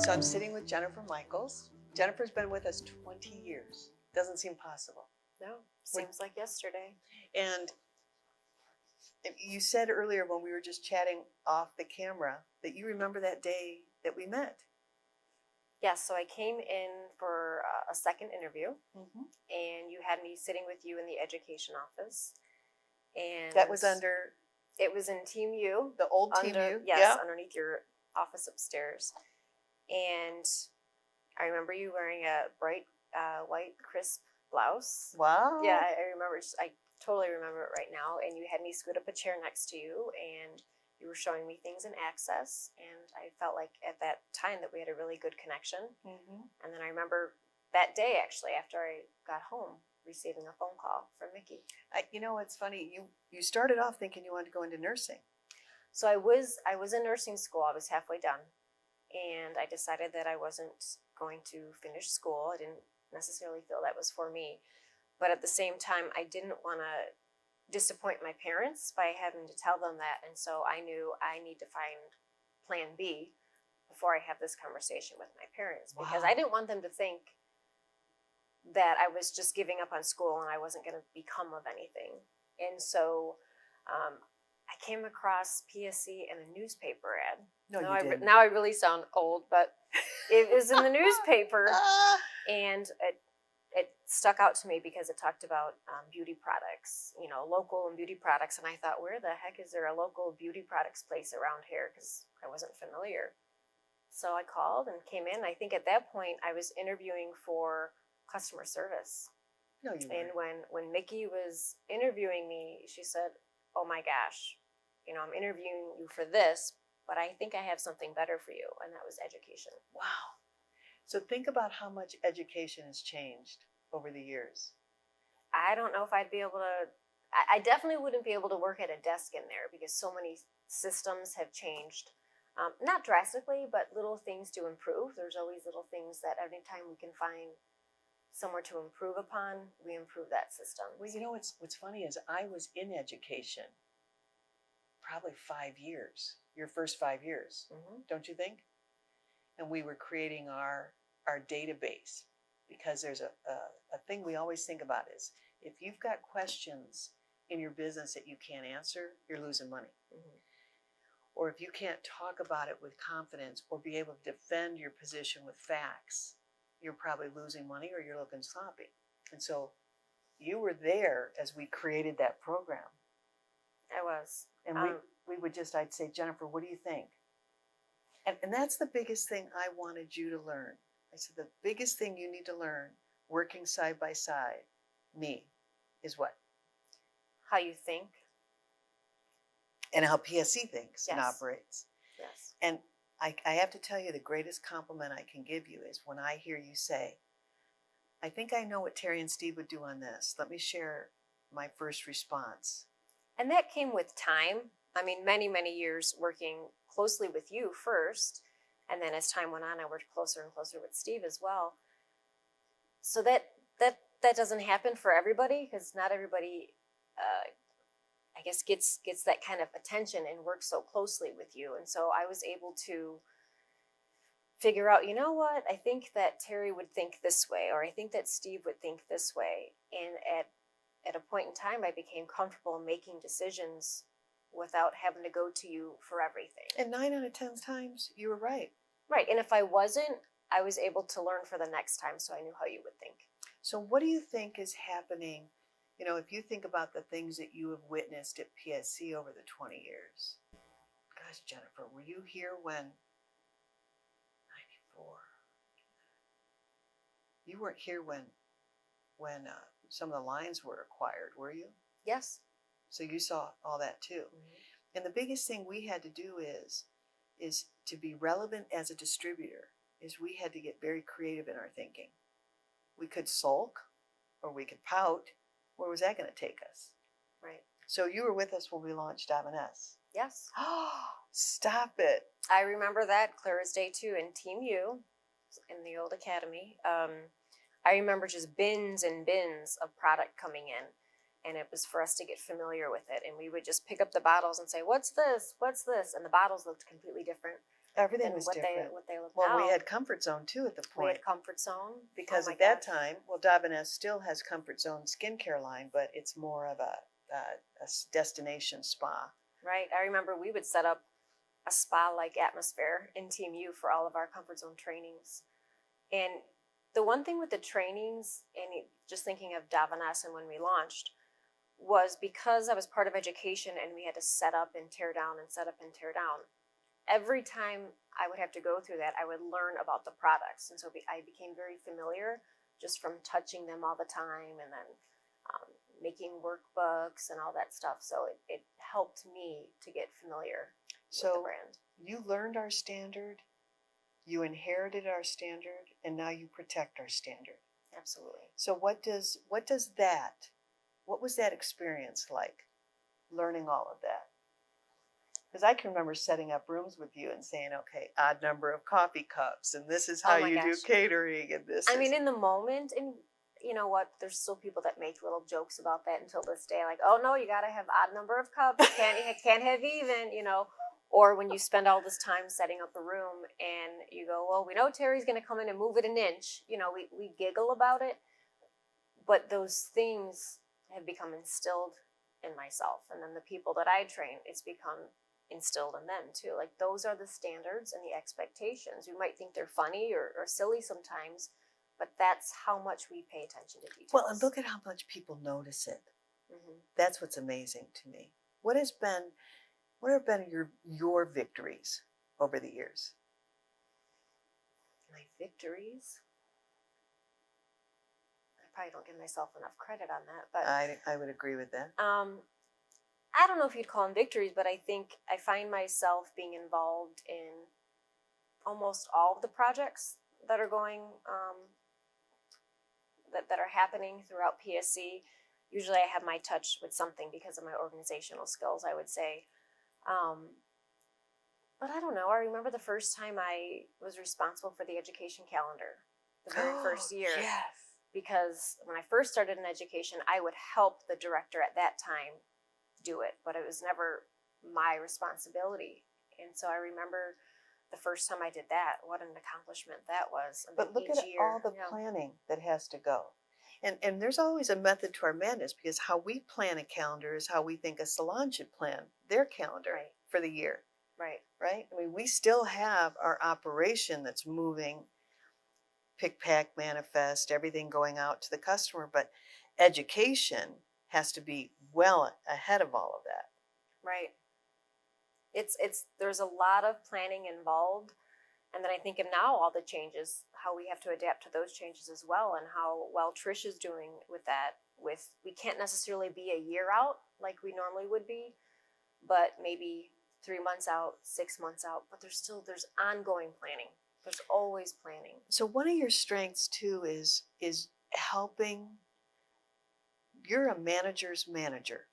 So I'm sitting with Jennifer Mikols. Jennifer's been with us 20 years. Doesn't seem possible. No, seems like yesterday. And you said earlier when we were just chatting off the camera that you remember that day that we met. Yes, so I came in for a second interview, Mm-hmm. and you had me sitting with you in the education office. And That was under it was in Team U. the old Team under, U? Yes, Yeah. underneath your office upstairs. And I remember you wearing a bright white, crisp blouse. Wow. Yeah, I remember. I totally remember it right now. And you had me scoot up a chair next to you, and you were showing me things in Access. And I felt like at that time that we had a really good connection. Mm-hmm. And then I remember that day, actually, after I got home, receiving a phone call from Mickey. It's funny. You started off thinking you wanted to go into nursing. So I was in nursing school. I was halfway done, and I decided that I wasn't going to finish school. I didn't necessarily feel that was for me, but at the same time, I didn't want to disappoint my parents by having to tell them that, and so I knew I need to find plan B before I have this conversation with my parents, because Wow. I didn't want them to think that I was just giving up on school and I wasn't going to become of anything. And so I came across PSC in a newspaper ad. No, now you didn't. Now I really sound old, but it was in the newspaper, and it stuck out to me because it talked about beauty products, local and beauty products. And I thought, where the heck is there a local beauty products place around here? Because I wasn't familiar. So I called and came in. I think at that point I was interviewing for customer service. No, you And weren't. when Mickey was interviewing me, she said, "Oh my gosh, I'm interviewing you for this, but I think I have something better for you." And that was education. Wow. So think about how much education has changed over the years. I don't know if I'd be able to, I definitely wouldn't be able to work at a desk in there because so many systems have changed. Not drastically, but little things to improve. There's always little things that anytime we can find somewhere to improve upon, we improve that system. Well, what's funny is I was in education probably 5 years, your first 5 years, don't you think? And we were creating our database, because there's a thing we always think about is if you've got questions in your business that you can't answer, you're losing money. Mm-hmm. Or if you can't talk about it with confidence or be able to defend your position with facts, you're probably losing money or you're looking sloppy. And so you were there as we created that program. I was. And we would just, I'd say, "Jennifer, what do you think?" And that's the biggest thing I wanted you to learn. I said, the biggest thing you need to learn working side by side, me, is what? How you think. And how PSC thinks and Yes. operates. Yes. And I have to tell you, the greatest compliment I can give you is when I hear you say, "I think I know what Terri and Steve would do on this. Let me share my first response." And that came with time. I mean, many, many years working closely with you first. And then as time went on, I worked closer and closer with Steve as well. So that doesn't happen for everybody, because not everybody, I guess, gets that kind of attention and works so closely with you. And so I was able to figure out, you know what, I think that Terri would think this way, or I think that Steve would think this way. And at a point in time, I became comfortable making decisions without having to go to you for everything. And 9 out of 10 times, you were right. Right. And if I wasn't, I was able to learn for the next time, so I knew how you would think. So what do you think is happening? If you think about the things that you have witnessed at PSC over the 20 years. Gosh, Jennifer, were you here when 94? You weren't here when some of the lines were acquired, were you? Yes. So you saw all that too. Mm-hmm. And the biggest thing we had to do is to be relevant as a distributor, is we had to get very creative in our thinking. We could sulk or we could pout. Where was that going to take us? Right. So you were with us when we launched M&S. Yes. Oh, stop it. I remember that clear as day too, in Team U, in the old academy. I remember just bins and bins of product coming in, and it was for us to get familiar with it. And we would just pick up the bottles and say, "What's this? What's this?" And the bottles looked completely different. Everything than was what different. they look Well, now. we had comfort zone too at the We point. had comfort zone. Because Oh my at that gosh. time, well, Davines still has comfort zone skincare line, but it's more of a destination spa. Right. I remember we would set up a spa-like atmosphere in Team U for all of our comfort zone trainings. And the one thing with the trainings, and just thinking of Davines and when we launched, was because I was part of education and we had to set up and tear down and set up and tear down. Every time I would have to go through that, I would learn about the products. And so I became very familiar just from touching them all the time and then making workbooks and all that stuff. So it helped me to get familiar with the brand. You learned our standard, you inherited our standard, and now you protect our standard. Absolutely. So what was that experience like, learning all of that? Because I can remember setting up rooms with you and saying, okay, odd number of coffee cups, and this is how you do catering, and this I mean, in the moment, and you know what, there's still people that make little jokes about that until this day, like, oh no, you gotta have odd number of cups, can't have even, you know. Or when you spend all this time setting up a room and you go, well, we know Terry's gonna come in and move it an inch, you know, we giggle about it, but those things have become instilled in myself, and then the people that I train, it's become instilled in them too. Like, those are the standards and the expectations. We might think they're funny or silly sometimes, but that's how much we pay attention to details. Well, and look at how much people notice it. Mm-hmm. That's what's amazing to me. What have been your victories over the years? My victories? I probably don't give myself enough credit on that, but I would agree with that. I don't know if you'd call them victories, but I think I find myself being involved in almost all of the projects that are going, that are happening throughout PSC. Usually I have my touch with something because of my organizational skills, I would say. But I don't know. I remember the first time I was responsible for the education calendar, the very first year. Yes. Because when I first started in education, I would help the director at that time do it, but it was never my responsibility. And so I remember the first time I did that, what an accomplishment that was. And but look at all the planning that has to go. And there's always a method to our madness, because how we plan a calendar is how we think a salon should plan their calendar for the year. Right. Right? I mean, we still have our operation that's moving, pick, pack, manifest, everything going out to the customer, but education has to be well ahead of all of that. Right. There's a lot of planning involved. And then I think of now all the changes, how we have to adapt to those changes as well, and how well Trish is doing with that. We can't necessarily be a year out like we normally would be, but maybe 3 months out, 6 months out, but there's ongoing planning. There's always planning. So one of your strengths too is helping. You're a manager's manager.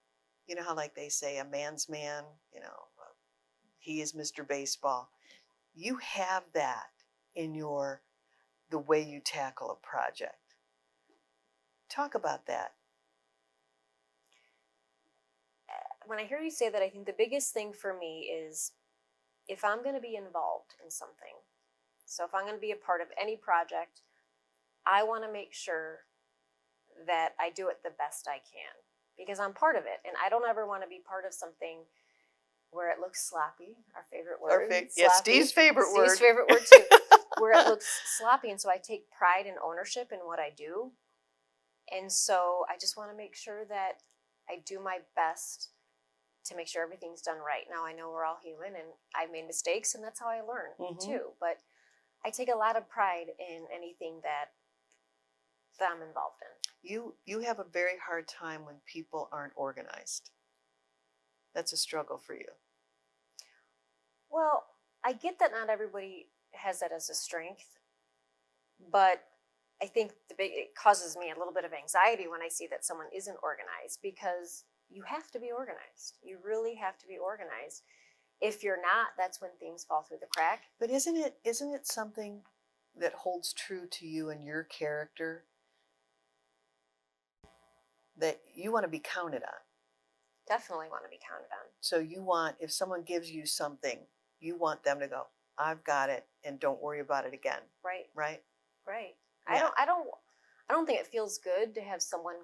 You know how, like they say, a man's man, you know, he is Mr. Baseball. You have that in the way you tackle a project. Talk about that. When I hear you say that, I think the biggest thing for me is if I'm going to be involved in something, so if I'm going to be a part of any project, I want to make sure that I do it the best I can, because I'm part of it, and I don't ever want to be part of something where it looks sloppy. Our favorite word. Yes, Steve's favorite word. Steve's favorite word too. Where it looks sloppy, and so I take pride and ownership in what I do, and so I just want to make sure that I do my best to make sure everything's done right. Now, I know we're all human, and I've made mistakes, and that's how I learn too. But I take a lot of pride in anything that I'm involved in. You have a very hard time when people aren't organized. That's a struggle for you. Well, I get that not everybody has that as a strength, but I think it causes me a little bit of anxiety when I see that someone isn't organized, because you have to be organized. You really have to be organized. If you're not, that's when things fall through the crack. But isn't it something that holds true to you and your character, that you want to be counted on? Definitely want to be counted on. So you want, if someone gives you something, you want them to go, I've got it, and don't worry about it again. Right. Right? Right. Yeah. I don't think it feels good to have someone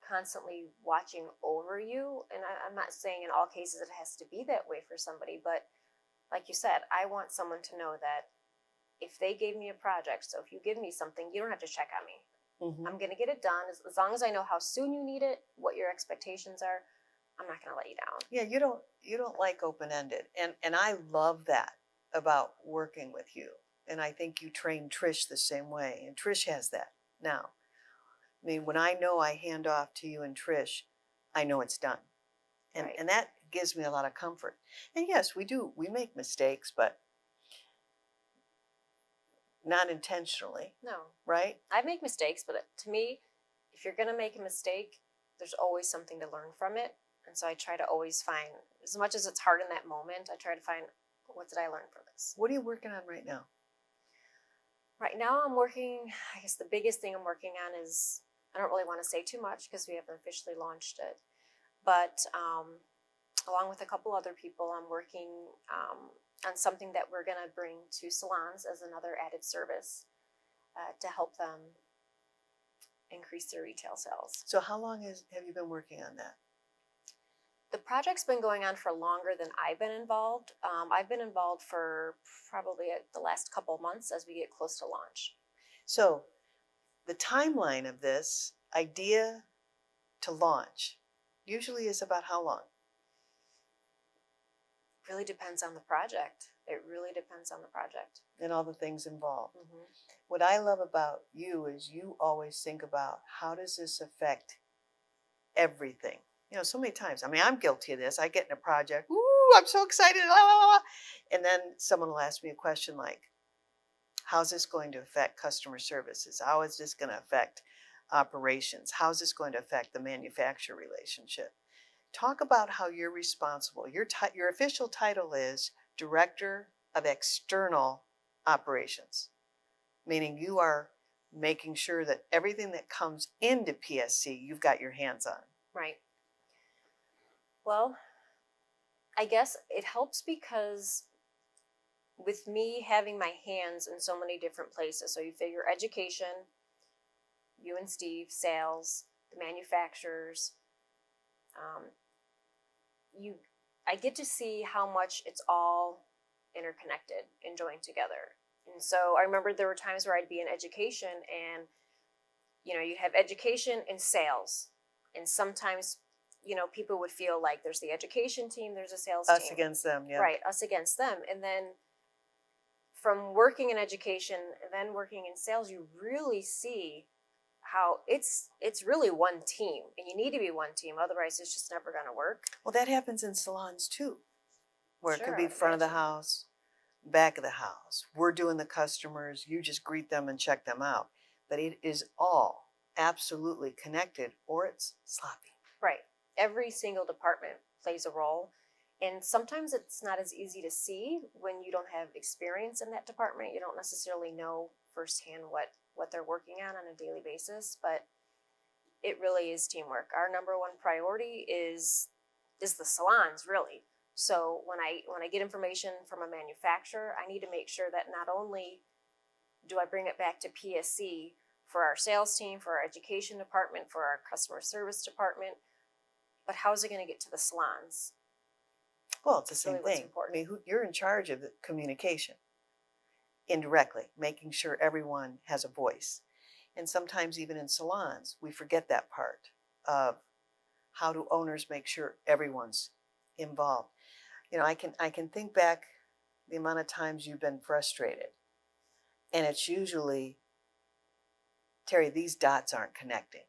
constantly watching over you. And I'm not saying in all cases it has to be that way for somebody, but like you said, I want someone to know that if they gave me a project, so if you give me something, you don't have to check on me. Mm-hmm. I'm going to get it done. As long as I know how soon you need it, what your expectations are, I'm not going to let you down. Yeah, you don't like open-ended. And I love that about working with you. And I think you train Trish the same way. And Trish has that now. I mean, when I know I hand off to you and Trish, I know it's done. And Right. and that gives me a lot of comfort. And yes, we make mistakes, but not intentionally, No, right? I make mistakes, but to me, if you're going to make a mistake, there's always something to learn from it. And so I try to always find, as much as it's hard in that moment, I try to find, what did I learn from this? What are you working on right now? Right now I'm working, I guess the biggest thing I'm working on is, I don't really want to say too much because we haven't officially launched it, but along with a couple other people, I'm working on something that we're going to bring to salons as another added service to help them increase their retail sales. So how long have you been working on that? The project's been going on for longer than I've been involved. I've been involved for probably the last couple months as we get close to launch. So the timeline of this idea to launch usually is about how long? Really depends on the project. It really depends on the project. And all the things involved. Mm-hmm. What I love about you is you always think about, how does this affect everything? You know, so many times, I mean, I'm guilty of this. I get in a project, ooh, I'm so excited, la, la, la. And then someone will ask me a question like, how's this going to affect customer services? How is this going to affect operations? How's this going to affect the manufacturer relationship? Talk about how you're responsible. Your official title is Director of External Operations, meaning you are making sure that everything that comes into PSC, you've got your hands on. Right. Well, I guess it helps because with me having my hands in so many different places, so you figure education, you and Steve, sales, the manufacturers, I get to see how much it's all interconnected and joined together. And so I remember there were times where I'd be in education and, you know, you'd have education and sales. And sometimes, you know, people would feel like there's the education team, there's a sales team. Us against them, yeah. Right, us against them. And then from working in education and then working in sales, you really see how it's really one team, and you need to be one team, otherwise it's just never going to work. Well, that happens in salons too, where it could be Sure, front of the imagine. house, back of the house. We're doing the customers, you just greet them and check them out. But it is all absolutely connected, or it's sloppy. Right. Every single department plays a role, and sometimes it's not as easy to see when you don't have experience in that department. You don't necessarily know firsthand what they're working on a daily basis, but it really is teamwork. Our number one priority is the salons, really. So when I get information from a manufacturer, I need to make sure that not only do I bring it back to PSC for our sales team, for our education department, for our customer service department, but how is it going to get to the salons? Well, it's the same Really what's thing. I important. mean, you're in charge of the communication indirectly, making sure everyone has a voice. And sometimes even in salons, we forget that part of how do owners make sure everyone's involved. You know, I can think back the amount of times you've been frustrated. And it's usually, Terri, these dots aren't connecting.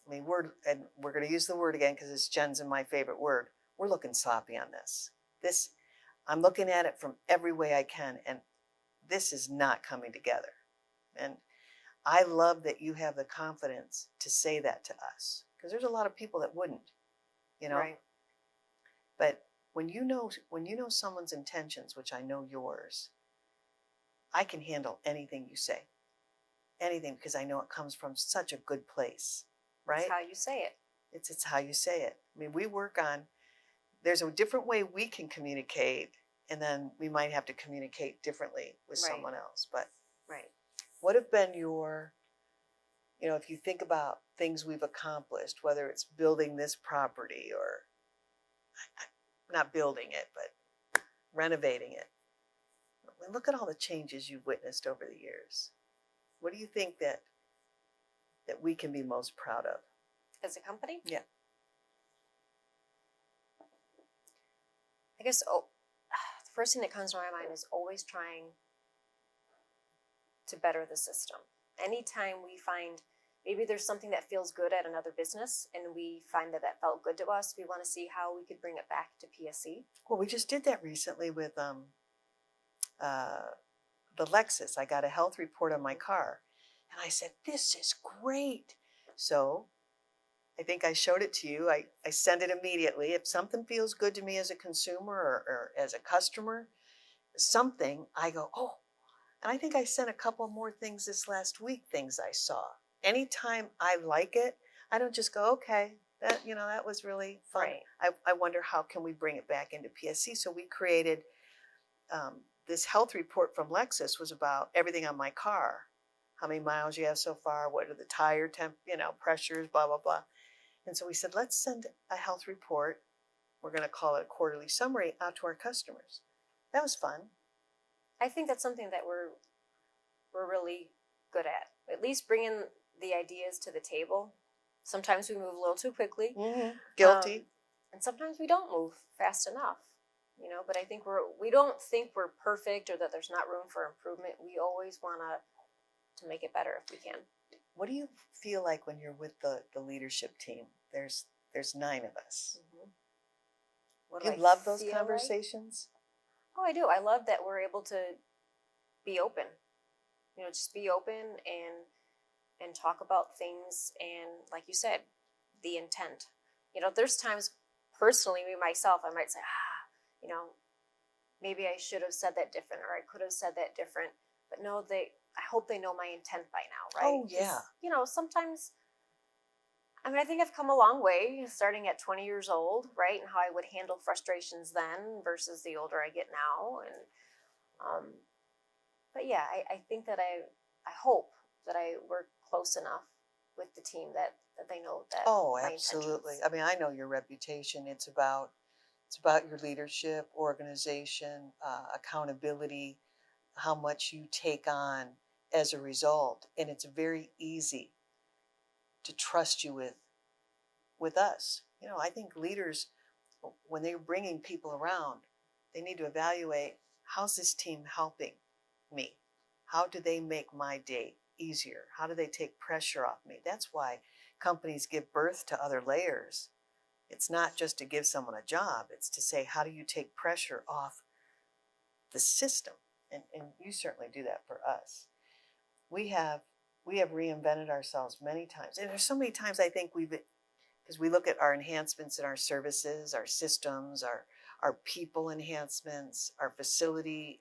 I mean, we're going to use the word again because it's Jen's and my favorite word. We're looking sloppy on this. I'm looking at it from every way I can, and this is not coming together. And I love that you have the confidence to say that to us, because there's a lot of people that wouldn't, you know. Right. But when you know someone's intentions, which I know yours, I can handle anything you say, anything, because I know it comes from such a good place, right? It's how you say it. It's how you say it. I mean, there's a different way we can communicate and then we might have to communicate differently with Right. someone else. But Right. what have been your, if you think about things we've accomplished, whether it's building this property or not building it, but renovating it. Look at all the changes you've witnessed over the years. What do you think that we can be most proud of? As a company? Yeah. I guess the first thing that comes to my mind is always trying to better the system. Anytime we find maybe there's something that feels good at another business and we find that felt good to us, we want to see how we could bring it back to PSC. Well, we just did that recently with the Lexus. I got a health report on my car, and I said, "This is great." So I think I showed it to you. I send it immediately. If something feels good to me as a consumer or as a customer, something, I go, "Oh." And I think I sent a couple more things this last week, things I saw. Anytime I like it, I don't just go, "Okay, that was really fun." Right. I wonder how can we bring it back into PSC. So we created this health report from Lexus was about everything on my car. How many miles you have so far, what are the tire temp, pressures, blah, blah, blah. And so we said, let's send a health report. We're going to call it a quarterly summary out to our customers. That was fun. I think that's something that we're really good at least bringing the ideas to the table. Sometimes we move a little too quickly. Mm-hmm. Guilty. And sometimes we don't move fast enough, but I think we don't think we're perfect or that there's not room for improvement. We always want to make it better if we can. What do you feel like when you're with the leadership team? There's 9 of us. Mm-hmm. Do you love those conversations? Oh, I do. I love that we're able to be open. Just be open and talk about things, and like you said, the intent. There's times personally, me myself, I might say, maybe I should have said that different, or I could have said that different. But no, I hope they know my intent by now, right? Oh, yeah. Sometimes, I think I've come a long way starting at 20 years old, right? And how I would handle frustrations then versus the older I get now. And, but yeah, I think that I hope that I work close enough with the team that they know that. Oh, absolutely. I know your reputation. It's about your leadership, organization, accountability, how much you take on as a result. And it's very easy to trust you with us. I think leaders, when they're bringing people around, they need to evaluate, how's this team helping me? How do they make my day easier? How do they take pressure off me? That's why companies give birth to other layers. It's not just to give someone a job. It's to say, how do you take pressure off the system? And you certainly do that for us. We have reinvented ourselves many times. And there's so many times I think because we look at our enhancements in our services, our systems, our people enhancements, our facility,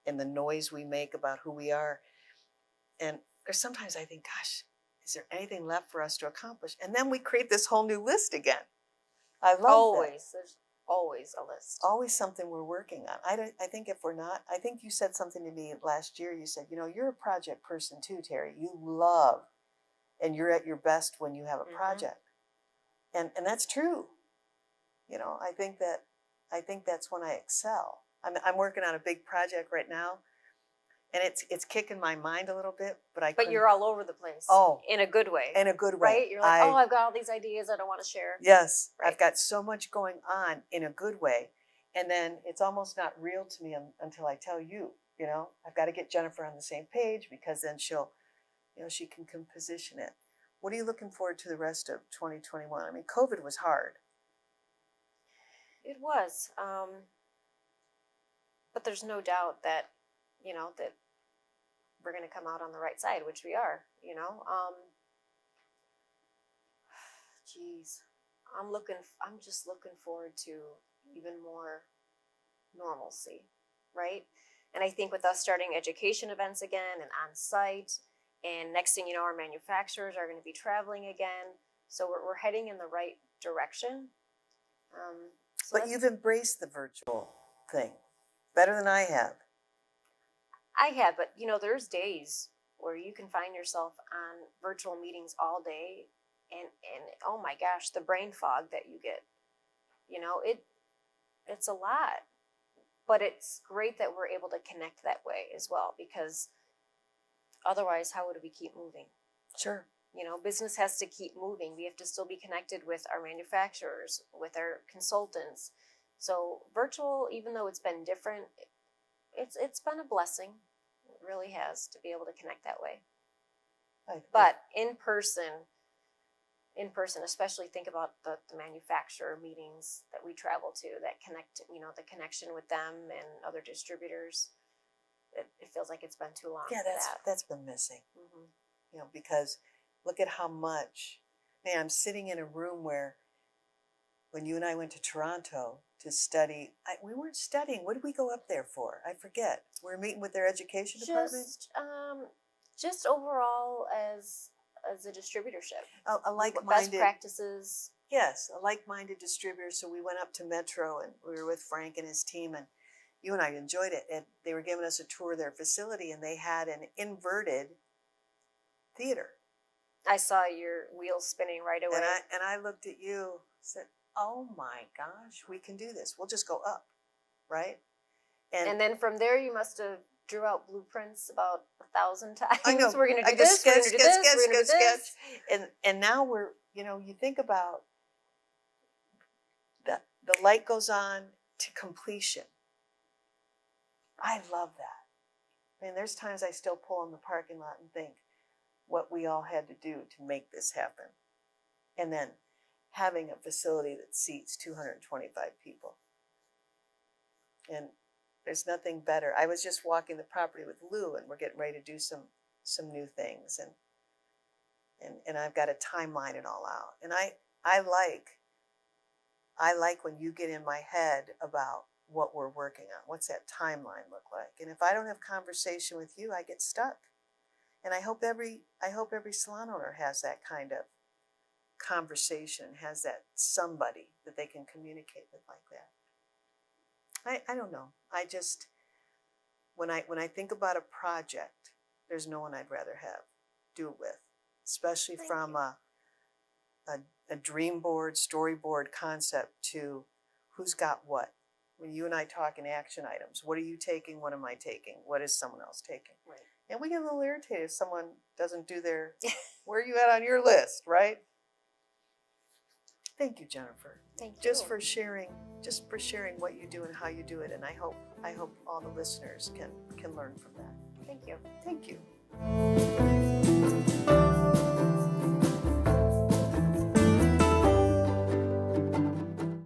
and the noise we make about who we are. And there's sometimes I think, gosh, is there anything left for us to accomplish? And then we create this whole new list again. I love that. There's always a list. Always something we're working on. I think if we're not, I think you said something to me last year. You said, you're a project person too, Terri. You love, and you're at your best when you have a project. And that's true. I think that's when I excel. I'm working on a big project right now, and it's kicking my mind a little bit, but you're all over the place. Oh, in a good way. In a good way. Right? You're like, I've got all these ideas I don't want to share. Yes, right. I've got so much going on in a good way, and then it's almost not real to me until I tell you. I've got to get Jennifer on the same page, because then she can position it. What are you looking forward to the rest of 2021? COVID was hard. It was, but there's no doubt that that we're going to come out on the right side, which we are. Geez, I'm just looking forward to even more normalcy, right? And I think with us starting education events again and on site, and next thing you know, our manufacturers are going to be traveling again. So we're heading in the right direction. But you've embraced the virtual thing. better than I have. I have, but there's days where you can find yourself on virtual meetings all day, and oh my gosh, the brain fog that you get, it's a lot. But it's great that we're able to connect that way as well, because otherwise, how would we keep moving? Sure. Business has to keep moving. We have to still be connected with our manufacturers, with our consultants. So virtual, even though it's been different, it's been a blessing. It really has, to be able to connect that way. But in person, especially think about the manufacturer meetings that we travel to that connect, the connection with them and other distributors. It feels like it's been too long. Yeah, that's been missing. Mm-hmm. Because look at how much, man, I'm sitting in a room where when you and I went to Toronto to study, we weren't studying. What did we go up there for? I forget. We were meeting with their education department? Just overall as a distributorship. A like-minded. Best practices. Yes, a like-minded distributor. So we went up to Metro and we were with Frank and his team, and you and I enjoyed it. And they were giving us a tour of their facility, and they had an inverted theater. I saw your wheels spinning right away. And I looked at you, said, oh my gosh, we can do this. We'll just go up, right? And then from there, you must have drew out blueprints about 1,000 times. I know. We're going to do this, we're going to do this, we're going to do this. And now we're, you think about the light goes on to completion. I love that. I mean, there's times I still pull in the parking lot and think what we all had to do to make this happen. And then having a facility that seats 225 people. And there's nothing better. I was just walking the property with Lou, and we're getting ready to do some new things, and I've got a timeline and all out. And I like when you get in my head about what we're working on. What's that timeline look like? And if I don't have conversation with you, I get stuck. And I hope every salon owner has that kind of conversation, has that somebody that they can communicate with like that. I don't know. I just, when I think about a project, there's no one I'd rather do it with, especially from a dream board, storyboard concept to who's got what. When you and I talk in action items, what are you taking? What am I taking? What is someone else taking? Right. And we get a little irritated if someone doesn't do their, where are you at on your list, right? Thank you, Jennifer. Thank you. Just for sharing what you do and how you do it. And I hope all the listeners can learn from that. Thank you. Thank you.